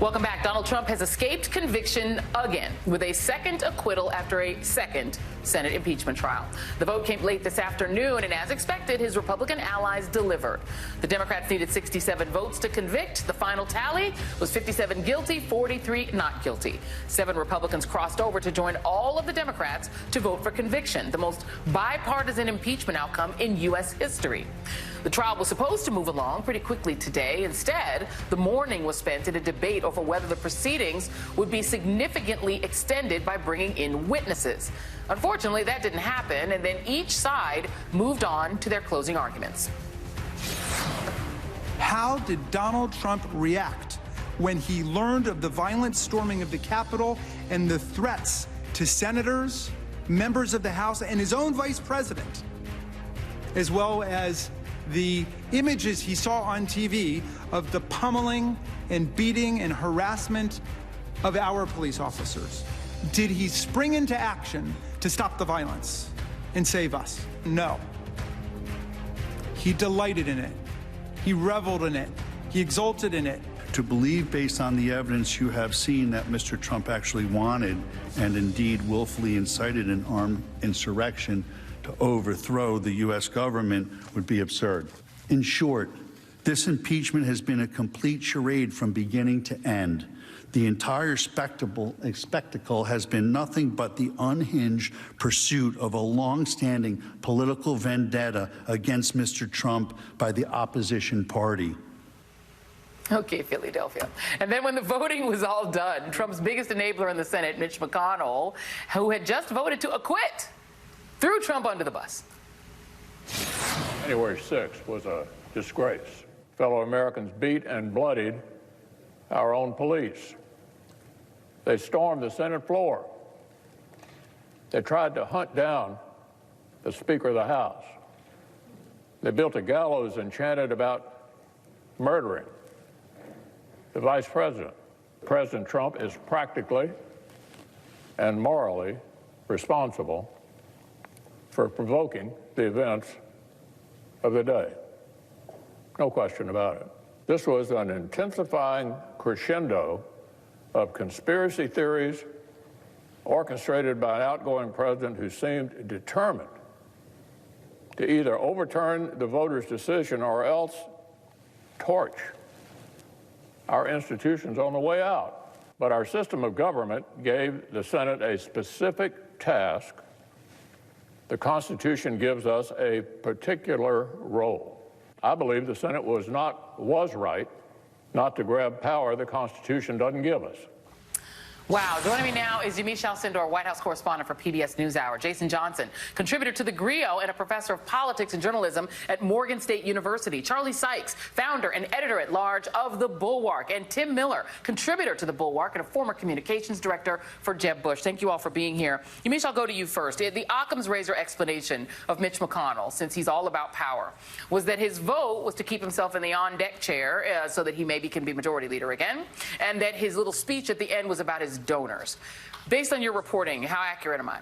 Welcome back. Donald Trump has escaped conviction again with a second acquittal after a second Senate impeachment trial. The vote came late this afternoon, and as expected, his Republican allies delivered. The Democrats needed 67 votes to convict. The final tally was 57 guilty, 43 not guilty. 7 Republicans crossed over to join all of the Democrats to vote for conviction, the most bipartisan impeachment outcome in U.S. history. The trial was supposed to move along pretty quickly today. Instead, the morning was spent in a debate over whether the proceedings would be significantly extended by bringing in witnesses. Unfortunately, that didn't happen, and then each side moved on to their closing arguments. How did Donald Trump react when he learned of the violent storming of the Capitol and the threats to senators, members of the House, and his own vice president, as well as the images he saw on TV of the pummeling and beating and harassment of our police officers? Did he spring into action to stop the violence and save us? No. He delighted in it. He reveled in it. He exulted in it. To believe, based on the evidence you have seen, that Mr. Trump actually wanted and indeed willfully incited an armed insurrection to overthrow the U.S. government would be absurd. In short, this impeachment has been a complete charade from beginning to end. The entire spectacle has been nothing but the unhinged pursuit of a long-standing political vendetta against Mr. Trump by the opposition party. Okay, Philadelphia. And then when the voting was all done, Trump's biggest enabler in the Senate, Mitch McConnell, who had just voted to acquit, threw Trump under the bus. January 6th was a disgrace. Fellow Americans beat and bloodied our own police. They stormed the Senate floor. They tried to hunt down the Speaker of the House. They built a gallows and chanted about murdering the Vice President. President Trump is practically and morally responsible for provoking the events of the day. No question about it. This was an intensifying crescendo of conspiracy theories orchestrated by an outgoing president who seemed determined to either overturn the voters' decision or else torch our institutions on the way out. But our system of government gave the Senate a specific task. The Constitution gives us a particular role. I believe the Senate was right not to grab power the Constitution doesn't give us. Wow. Joining me now is Yamiche Alcindor, White House correspondent for PBS NewsHour. Jason Johnson, contributor to The Griot and a professor of politics and journalism at Morgan State University. Charlie Sykes, founder and editor-at-large of The Bulwark. And Tim Miller, contributor to The Bulwark and a former communications director for Jeb Bush. Thank you all for being here. Yamiche, I'll go to you first. The Occam's razor explanation of Mitch McConnell, since he's all about power, was that his vote was to keep himself in the on-deck chair so that he maybe can be majority leader again, and that his little speech at the end was about his donors. Based on your reporting, how accurate am I?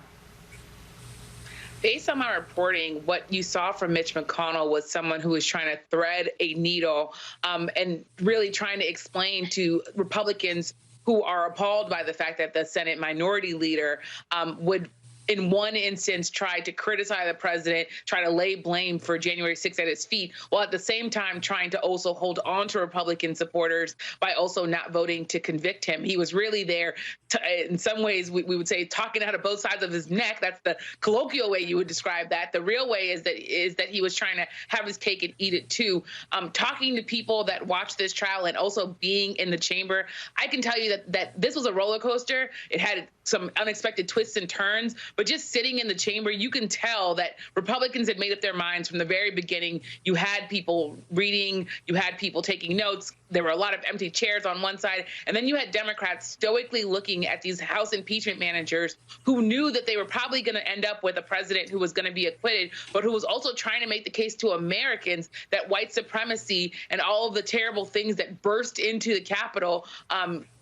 Based on my reporting, what you saw from Mitch McConnell was someone who was trying to thread a needle and really trying to explain to Republicans who are appalled by the fact that the Senate minority leader would, in one instance, tried to criticize the president, try to lay blame for January 6th at his feet, while at the same time trying to also hold on to Republican supporters by also not voting to convict him. He was really there, in some ways, we would say, talking out of both sides of his neck. That's the colloquial way you would describe that. The real way is that he was trying to have his cake and eat it too. Talking to people that watched this trial and also being in the chamber, I can tell you that this was a roller coaster. It had some unexpected twists and turns, but just sitting in the chamber, you can tell that Republicans had made up their minds from the very beginning. You had people reading, you had people taking notes. There were a lot of empty chairs on one side, and then you had Democrats stoically looking at these House impeachment managers who knew that they were probably going to end up with a president who was going to be acquitted, but who was also trying to make the case to Americans that white supremacy and all of the terrible things that burst into the Capitol,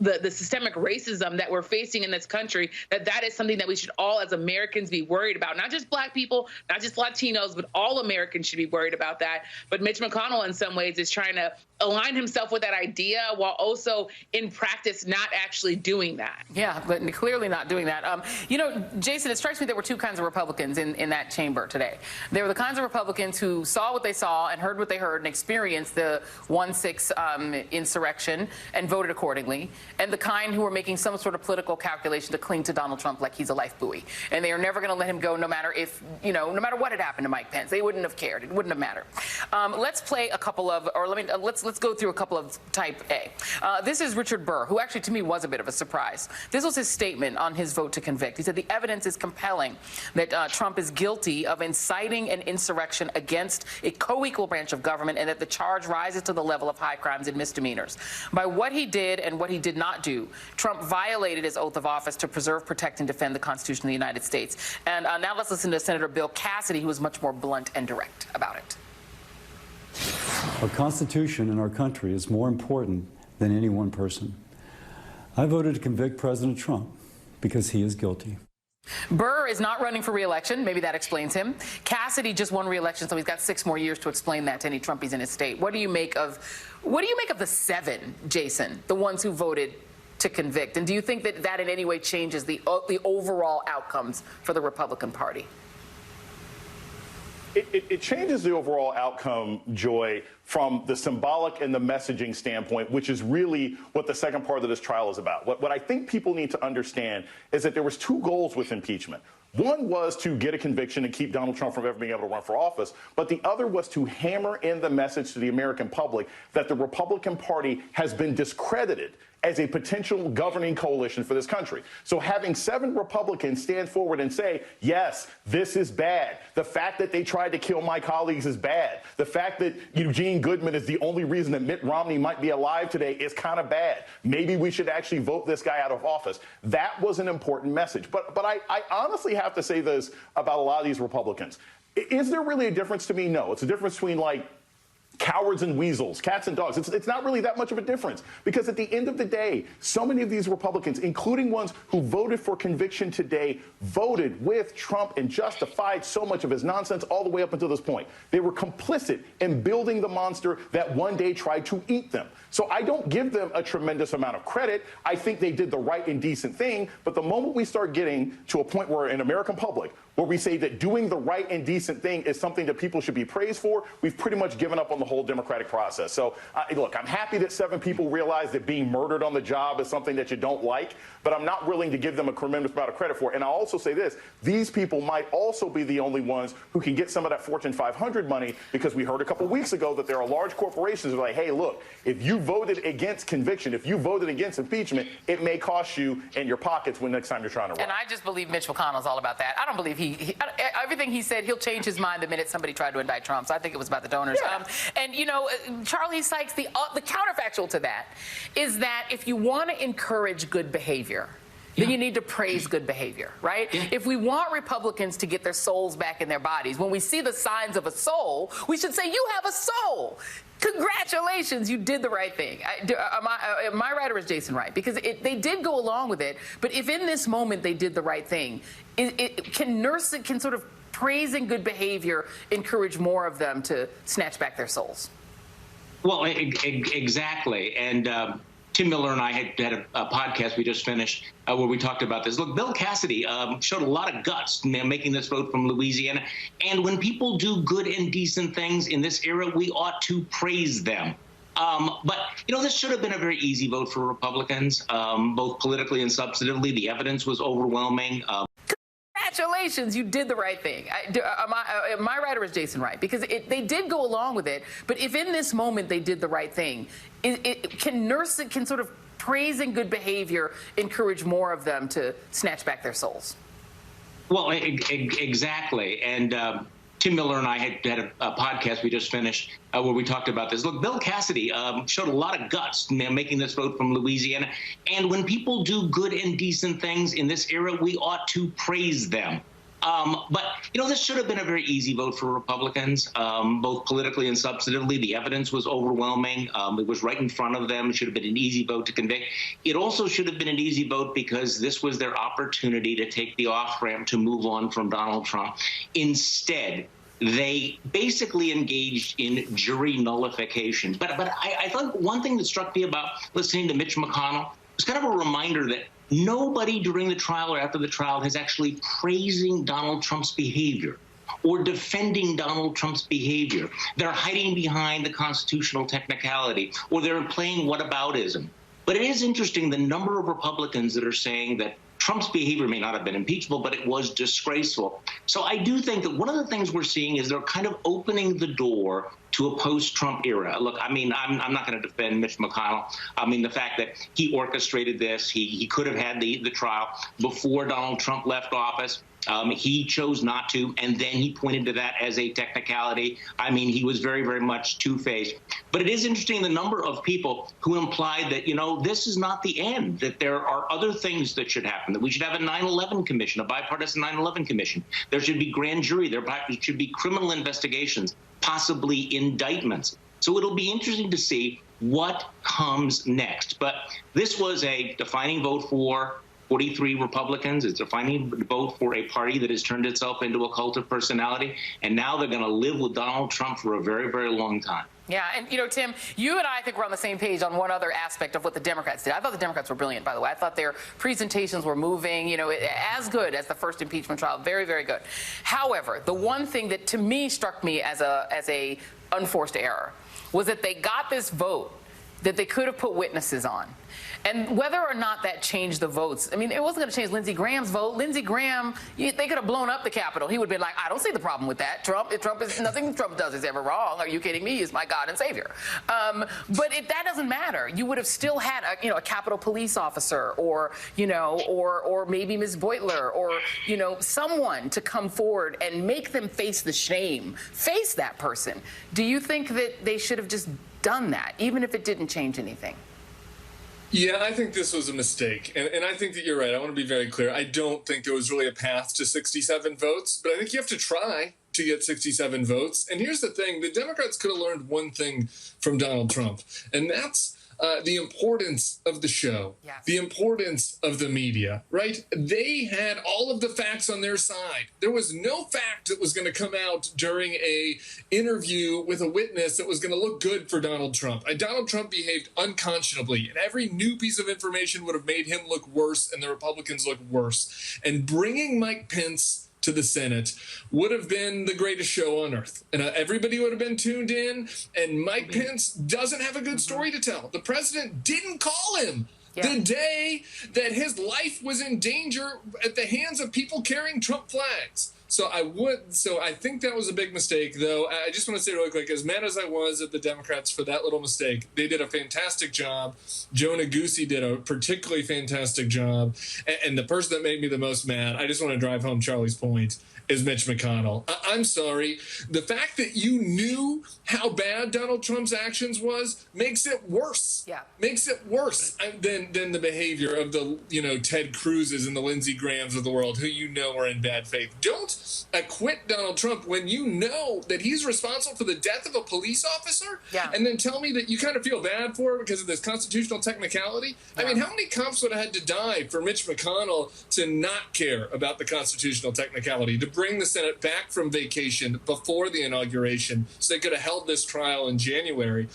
the systemic racism that we're facing in this country, that is something that we should all, as Americans, Americans be worried about. Not just Black people, not just Latinos, but all Americans should be worried about that. But Mitch McConnell, in some ways, is trying to align himself with that idea while also in practice not actually doing that. Yeah, but clearly not doing that. You know, Jason, it strikes me there were two kinds of Republicans in that chamber today. There were the kinds of Republicans who saw what they saw and heard what they heard and experienced the 1-6 insurrection and voted accordingly, and the kind who were making some sort of political calculation to cling to Donald Trump like he's a life buoy. And they are never going to let him go no matter if, you know, no matter what had happened to Mike Pence. They wouldn't have cared. It wouldn't have mattered. Let's play a couple of, or let's go through a couple of type A. This is Richard Burr, who actually to me was a bit of a surprise. This was his statement on his vote to convict. He said the evidence is compelling that Trump is guilty of inciting an insurrection against a co-equal branch of government and that the charge rises to the level of high crimes and misdemeanors. By what he did and what he did not do, Trump violated his oath of office to preserve, protect, and defend the Constitution of the United States. And now let's listen to Senator Bill Cassidy, who was much more blunt and direct about it. Our Constitution and our country is more important than any one person. I voted to convict President Trump because he is guilty. Burr is not running for re-election. Maybe that explains him. Cassidy just won re-election, so he's got 6 more years to explain that to any Trumpies in his state. What do you make of the 7, Jason, the ones who voted to convict? And do you think that that in any way changes the overall outcomes for the Republican Party? It changes the overall outcome, Joy, from the symbolic and the messaging standpoint, which is really what the second part of this trial is about. What I think people need to understand is that there was 2 goals with impeachment. One was to get a conviction and keep Donald Trump from ever being able to run for office, but the other was to hammer in the message to the American public that the Republican Party has been discredited as a potential governing coalition for this country. So having 7 Republicans stand forward and say, yes, this is bad. The fact that they tried to kill my colleagues is bad. The fact that Eugene Goodman is the only reason that Mitt Romney might be alive today is kind of bad. Maybe we should actually vote this guy out of office. That was an important message. But I honestly have to say this about a lot of these Republicans. Is there really a difference to me? No. It's a difference between, like, cowards and weasels, cats and dogs. It's not really that much of a difference, because at the end of the day, so many of these Republicans, including ones who voted for conviction today, voted with Trump and justified so much of his nonsense all the way up until this point. They were complicit in building the monster that one day tried to eat them. So I don't give them a tremendous amount of credit. I think they did the right and decent thing. But the moment we start getting to a point where in American public, where we say that doing the right and decent thing is something that people should be praised for, we've pretty much given up on the whole democratic process. So, look, I'm happy that 7 people realize that being murdered on the job is something that you don't like, but I'm not willing to give them a tremendous amount of credit for it. And I'll also say this, these people might also be the only ones who can get some of that Fortune 500 money, because we heard a couple weeks ago that there are large corporations who are like, hey, look, if you voted against conviction, if you voted against impeachment, it may cost you in your pockets when next time you're trying to run. And I just believe Mitch McConnell's all about that. I don't believe everything he said, he'll change his mind the minute somebody tried to indict Trump. So I think it was about the donors. Yeah. And, you know, Charlie Sykes, the counterfactual to that is that if you want to encourage good behavior, then you need to praise good behavior, right? Yeah. If we want Republicans to get their souls back in their bodies, when we see the signs of a soul, we should say, you have a soul. Congratulations, you did the right thing. Am I right, or is Jason right? Because they did go along with it, but if in this moment they did the right thing, can sort of praising good behavior encourage more of them to snatch back their souls? Well, exactly. And Tim Miller and I had a podcast we just finished where we talked about this. Look, Bill Cassidy showed a lot of guts making this vote from Louisiana. And when people do good and decent things in this era, we ought to praise them. But, you know, this should have been a very easy vote for Republicans, both politically and substantively. The evidence was overwhelming. Congratulations, you did the right thing. Am I right, or is Jason right? Because they did go along with it, but if in this moment they did the right thing, can sort of praising good behavior encourage more of them to snatch back their souls? Well, exactly. And Tim Miller and I had a podcast we just finished where we talked about this. Look, Bill Cassidy showed a lot of guts making this vote from Louisiana. And when people do good and decent things in this era, we ought to praise them. But, this should have been a very easy vote for Republicans, both politically and substantively. The evidence was overwhelming. It was right in front of them. It should have been an easy vote to convict. It also should have been an easy vote because this was their opportunity to take the off-ramp to move on from Donald Trump. Instead, they basically engaged in jury nullification. But I thought one thing that struck me about listening to Mitch McConnell was kind of a reminder that nobody during the trial or after the trial is actually praising Donald Trump's behavior or defending Donald Trump's behavior. They're hiding behind the constitutional technicality, or they're playing whataboutism. But it is interesting the number of Republicans that are saying that Trump's behavior may not have been impeachable, but it was disgraceful. So I do think that one of the things we're seeing is they're kind of opening the door to a post-Trump era. Look, I mean, I'm not going to defend Mitch McConnell. I mean, the fact that he orchestrated this, he could have had the trial before Donald Trump left office. He chose not to, and then he pointed to that as a technicality. I mean, he was very, very much two-faced. But it is interesting the number of people who implied that, this is not the end, that there are other things that should happen, that we should have a 9/11 commission, a bipartisan 9/11 commission. There should be grand jury. There should be criminal investigations, possibly indictments. So it'll be interesting to see what comes next. But this was a defining vote for 43 Republicans. It's a defining vote for a party that has turned itself into a cult of personality. And now they're going to live with Donald Trump for a very, very long time. Yeah, and Tim, you and I think we're on the same page on one other aspect of what the Democrats did. I thought the Democrats were brilliant, by the way. I thought their presentations were moving, as good as the first impeachment trial. Very, very good. However, the one thing that to me struck me as a unforced error was that they got this vote that they could have put witnesses on. And whether or not that changed the votes, I mean, it wasn't going to change Lindsey Graham's vote. Lindsey Graham, they could have blown up the Capitol. He would have been like, I don't see the problem with that. Nothing Trump does is ever wrong. Are you kidding me? He's my God and Savior. But that doesn't matter. You would have still had a Capitol police officer or maybe Ms. Beutler or, someone to come forward and make them face the shame, face that person. Do you think that they should have just done that, even if it didn't change anything? Yeah, I think this was a mistake. And I think that you're right. I want to be very clear. I don't think there was really a path to 67 votes, but I think you have to try to get 67 votes. And here's the thing. The Democrats could have learned one thing from Donald Trump, and that's the importance of the show, yes. The importance of the media, right? They had all of the facts on their side. There was no fact that was going to come out during a interview with a witness that was going to look good for Donald Trump. Donald Trump behaved unconscionably, and every new piece of information would have made him look worse and the Republicans look worse. And bringing Mike Pence to the Senate would have been the greatest show on earth. And everybody would have been tuned in. And Mike Pence doesn't have a good story to tell. The president didn't call him the day that his life was in danger at the hands of people carrying Trump flags. So I think that was a big mistake, though. I just want to say really quick, as mad as I was at the Democrats for that little mistake, they did a fantastic job. Joe Negussi did a particularly fantastic job. And the person that made me the most mad, I just want to drive home Charlie's point, is Mitch McConnell. I'm sorry. The fact that you knew how bad Donald Trump's actions was makes it worse. Yeah. Makes it worse than the behavior of the, Ted Cruz's and the Lindsey Grahams of the world, who are in bad faith. Don't acquit Donald Trump when you know that he's responsible for the death of a police officer, and then tell me that you kind of feel bad for it because of this constitutional technicality. I mean, how many cops would have had to die for Mitch McConnell to not care about the constitutional technicality, to bring the Senate back from vacation before the inauguration so they could have held this trial in January?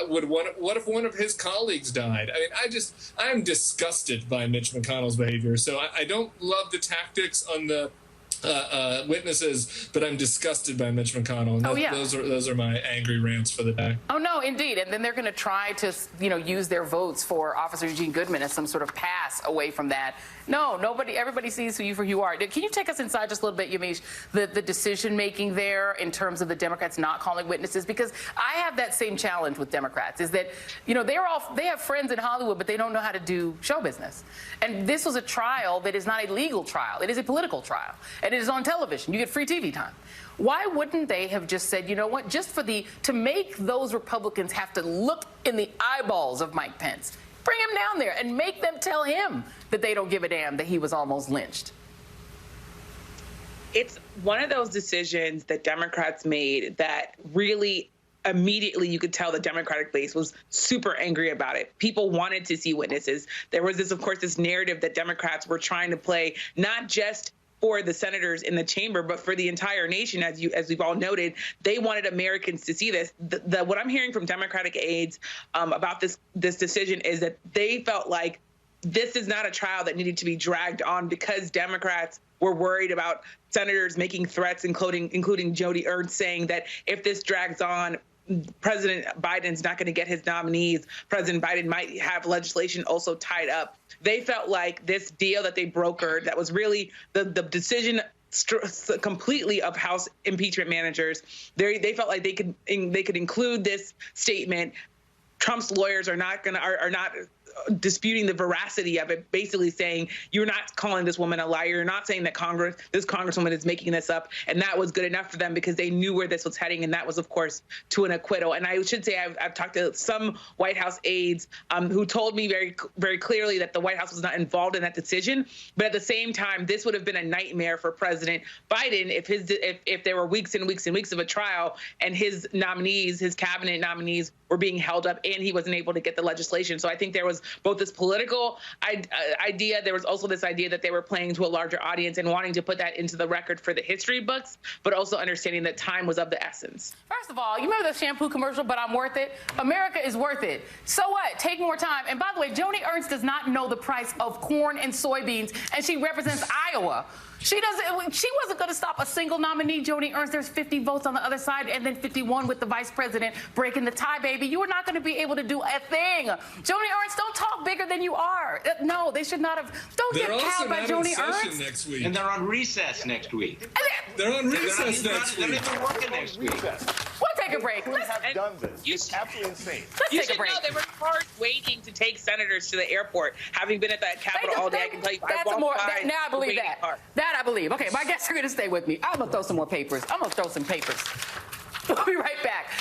What if one of his colleagues died? I mean, I'm disgusted by Mitch McConnell's behavior. So I don't love the tactics on the witnesses, but I'm disgusted by Mitch McConnell. And those are my angry rants for the day. Oh, no, indeed. And then they're going to try to, use their votes for Officer Eugene Goodman as some sort of pass away from that. No, everybody sees you for who you are. Can you take us inside just a little bit, Yamiche, the decision-making there in terms of the Democrats not calling witnesses? Because I have that same challenge with Democrats, is that, they have friends in Hollywood, but they don't know how to do show business. And this was a trial that is not a legal trial. It is a political trial. And it is on television. You get free TV time. Why wouldn't they have just said, you know what, just to make those Republicans have to look in the eyeballs of Mike Pence, bring him down there and make them tell him that they don't give a damn that he was almost lynched? It's one of those decisions that Democrats made that really immediately you could tell the Democratic base was super angry about it. People wanted to see witnesses. There was this, of course, this narrative that Democrats were trying to play, not just for the senators in the chamber, but for the entire nation, as we've all noted. They wanted Americans to see this. What I'm hearing from Democratic aides about this decision is that they felt like this is not a trial that needed to be dragged on because Democrats were worried about senators making threats, including Joni Ernst saying that if this drags on, President Biden's not going to get his nominees. President Biden might have legislation also tied up. They felt like this deal that they brokered, that was really the decision completely of House impeachment managers. They felt like they could include this statement. Trump's lawyers are not disputing the veracity of it, basically saying you're not calling this woman a liar. You're not saying that this congresswoman is making this up. And that was good enough for them because they knew where this was heading. And that was, of course, to an acquittal. And I should say I've talked to some White House aides who told me very, very clearly that the White House was not involved in that decision. But at the same time, this would have been a nightmare for President Biden if there were weeks and weeks and weeks of a trial and his cabinet nominees were being held up and he wasn't able to get the legislation. So I think there was both this political idea, there was also this idea that they were playing to a larger audience and wanting to put that into the record for the history books, but also understanding that time was of the essence. First of all, you remember the shampoo commercial, but I'm worth it? America is worth it. So what? Take more time. And by the way, Joni Ernst does not know the price of corn and soybeans, and she represents Iowa. She wasn't going to stop a single nominee, Joni Ernst. There's 50 votes on the other side and then 51 with the vice president breaking the tie, baby. You are not going to be able to do a thing. Joni Ernst, don't talk bigger than you are. No, they should not have. Don't get cowed by Joni Ernst. Next week. And they're on recess next week. They're on recess next week. They're not even working next week. We'll take a break. Have done this. It's absolutely insane. Let's take a break. No, they were hard waiting to take senators to the airport. Having been at that Capitol all day, I can tell you. Now I believe that. That I believe. Okay, my guests are going to stay with me. I'm going to throw some more papers. I'm going to throw some papers. We'll be right back.